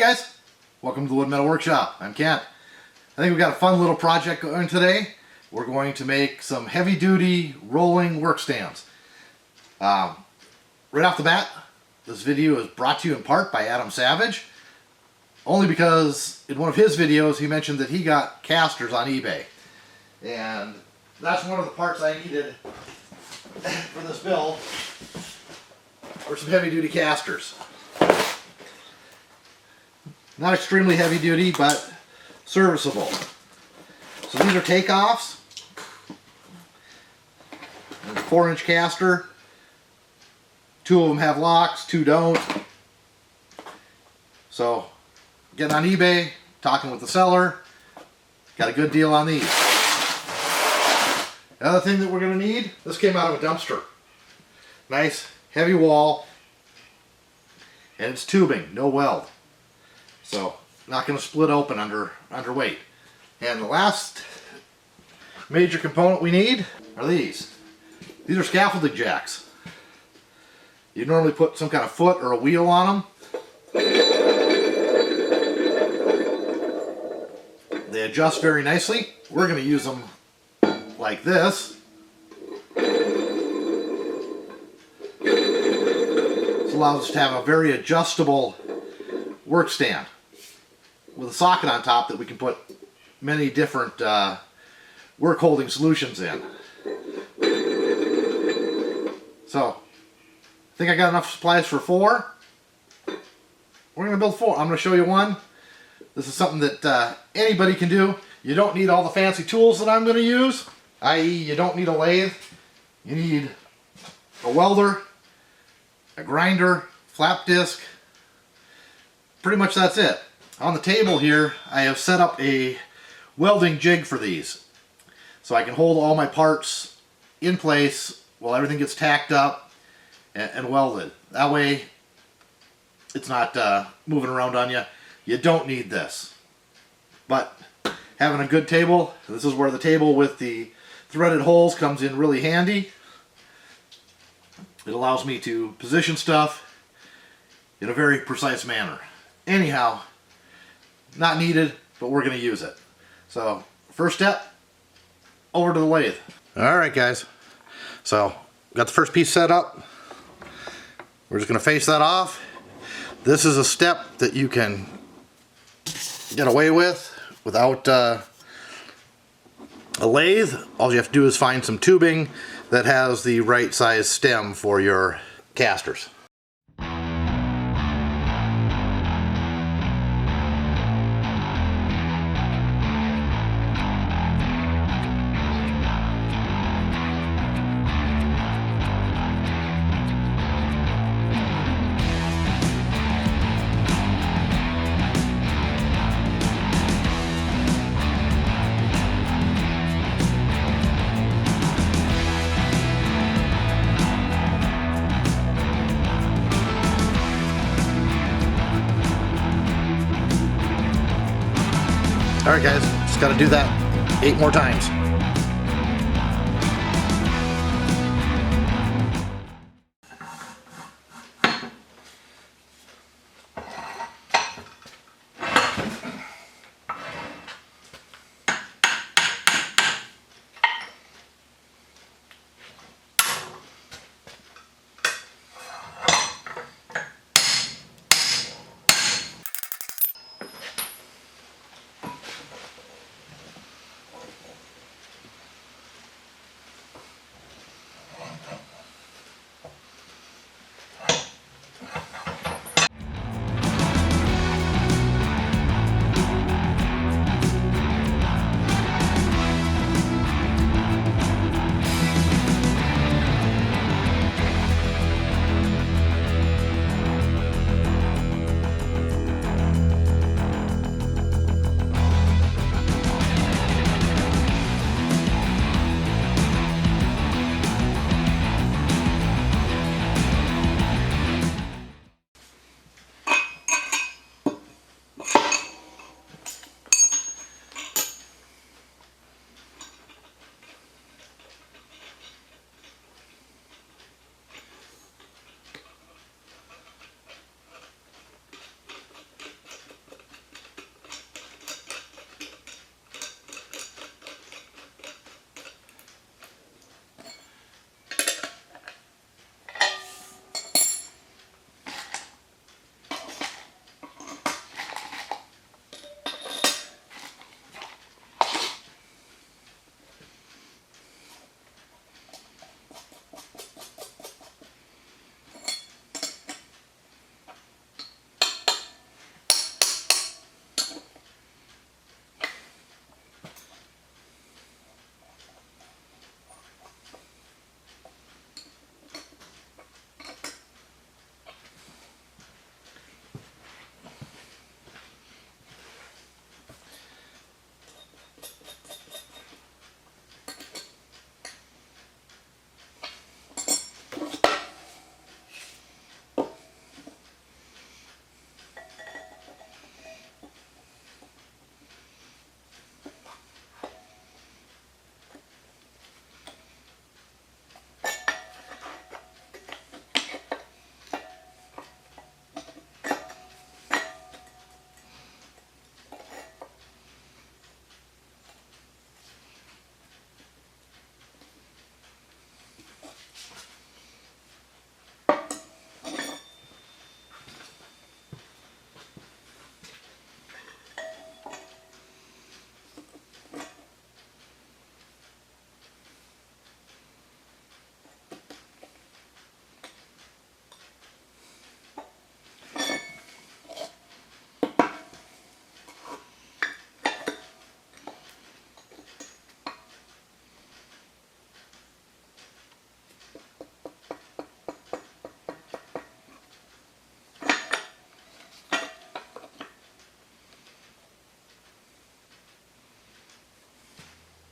guys, welcome to the Wood Metal Workshop. I'm Kent. I think we've got a fun little project going today. We're going to make some heavy-duty rolling work stands. Right off the bat, this video is brought to you in part by Adam Savage, only because in one of his videos he mentioned that he got casters on eBay, and that's one of the parts I needed for this build, were some heavy-duty casters. Not extremely heavy duty, but serviceable. So these are takeoffs. 4-inch caster. 2 of them have locks, 2 don't. So getting on eBay, talking with the seller, got a good deal on these. The other thing that we're going to need, this came out of a dumpster. Nice heavy wall, and it's tubing, no weld. So, not going to split open under weight. And the last major component we need are these. These are scaffolding jacks. You normally put some kind of foot or a wheel on them. They adjust very nicely. We're going to use them like this. This allows us to have a very adjustable work stand with a socket on top that we can put many different work holding solutions in. So, I think I got enough supplies for 4. We're going to build 4. I'm going to show you one. This is something that anybody can do. You don't need all the fancy tools that I'm going to use, i.e. you don't need a lathe. You need a welder, a grinder, flap disc. Pretty much that's it. On the table here, I have set up a welding jig for these, so I can hold all my parts in place while everything gets tacked up and welded. That way it's not moving around on you. You don't need this. But having a good table, this is where the table with the threaded holes comes in really handy. It allows me to position stuff in a very precise manner. Anyhow, not needed, but we're going to use it. So, first step, over to the lathe. Alright guys, so got the first piece set up. We're just going to face that off. This is a step that you can get away with without a lathe. All you have to do is find some tubing that has the right size stem for your casters. Alright guys, just got to do that 8 more times.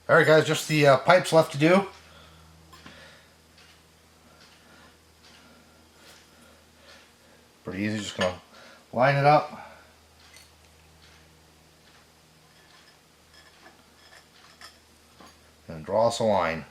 Alright guys, just the pipes left to do. Pretty easy, just gonna line it up. And draw us a line.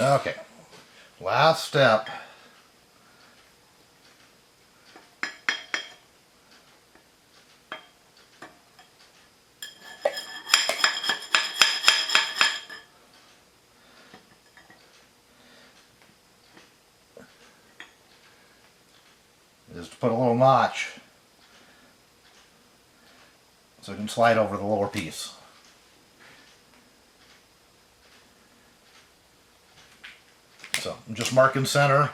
Okay, last step. Is to put a little notch so it can slide over the lower piece. So I'm just marking center.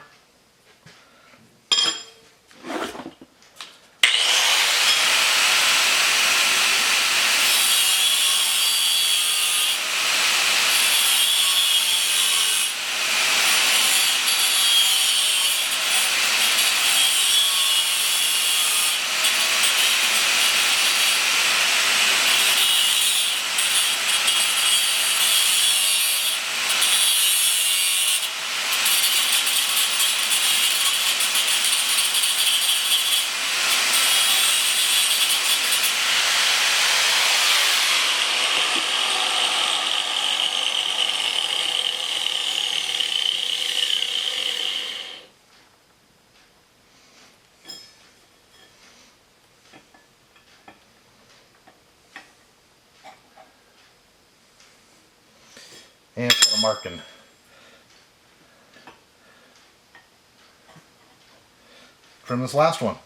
And start marking. Trim this last one.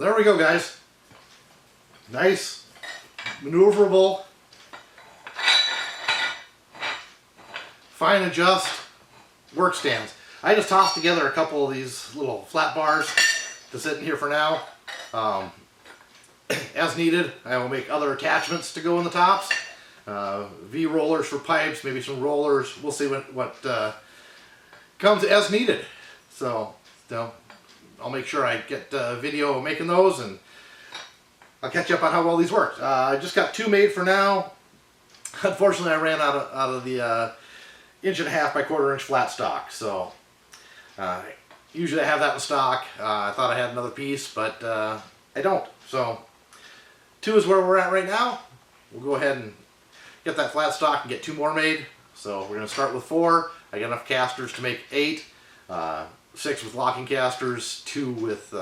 there we go, guys. Nice, maneuverable, fine adjust work stands. I just tossed together a couple of these little flat bars to sit in here for now. As needed, I will make other attachments to go in the tops. V rollers for pipes, maybe some rollers. We'll see what comes as needed. So I'll make sure I get a video of making those, and I'll catch up on how well these work. I just got 2 made for now. Unfortunately, I ran out of the 1.5 by 1/4 inch flat stock. So usually I have that in stock. I thought I had another piece, but I don't. So 2 is where we're at right now. We'll go ahead and get that flat stock and get 2 more made. So we're going to start with 4. I got enough casters to make 8. 6 with locking casters, 2 with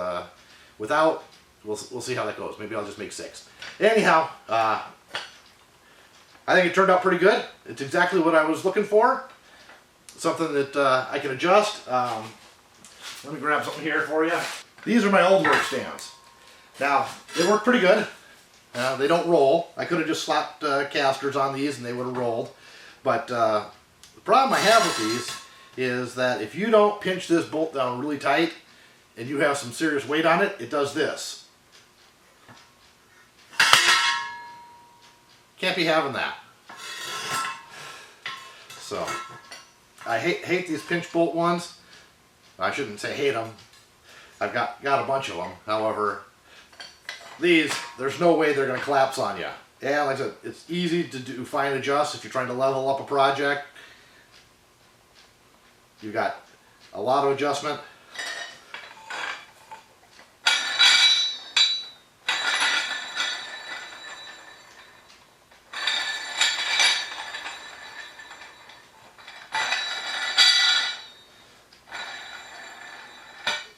without. We'll see how that goes. Maybe I'll just make 6. Anyhow, I think it turned out pretty good. It's exactly what I was looking for. Something that I can adjust. Let me grab something here for you. These are my old work stands. Now, they work pretty good. They don't roll. I could have just slapped casters on these and they would have rolled. But the problem I have with these is that if you don't pinch this bolt down really tight and you have some serious weight on it, it does this. Can't be having that. So, I hate these pinch bolt ones. I shouldn't say hate them. I've got a bunch of them. However, these, there's no way they're going to collapse on you. Yeah, like I said, it's easy to do fine adjust if you're trying to level up a project. You've got a lot of adjustment.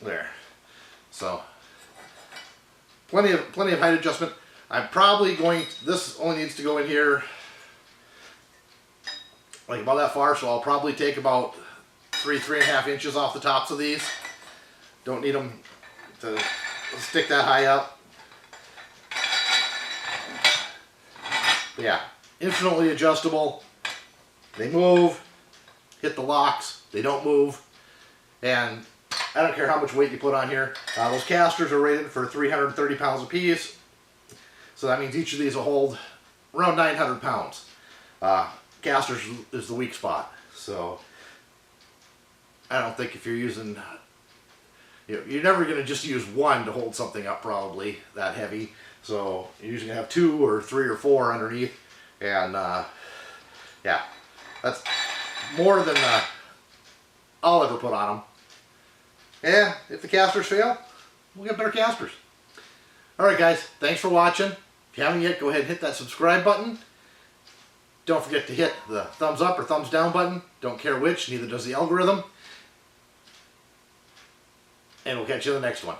There. So plenty of height adjustment. I'm probably going to, this only needs to go in here like about that far, so I'll probably take about 3.5 inches off the tops of these. Don't need them to stick that high up. But yeah, infinitely adjustable. They move, hit the locks, they don't move, and I don't care how much weight you put on here. Those casters are rated for 330 pounds a piece. So that means each of these will hold around 900 pounds. Casters is the weak spot. So I don't think if you're using, you're never going to just use one to hold something up probably that heavy. So you're usually going to have 2 or 3 or 4 underneath. And yeah, that's more than I'll ever put on them. Yeah, if the casters fail, we'll get better casters. Alright guys, thanks for watching. If you haven't yet, go ahead and hit that subscribe button. Don't forget to hit the thumbs up or thumbs down button. Don't care which, neither does the algorithm. And we'll catch you in the next one.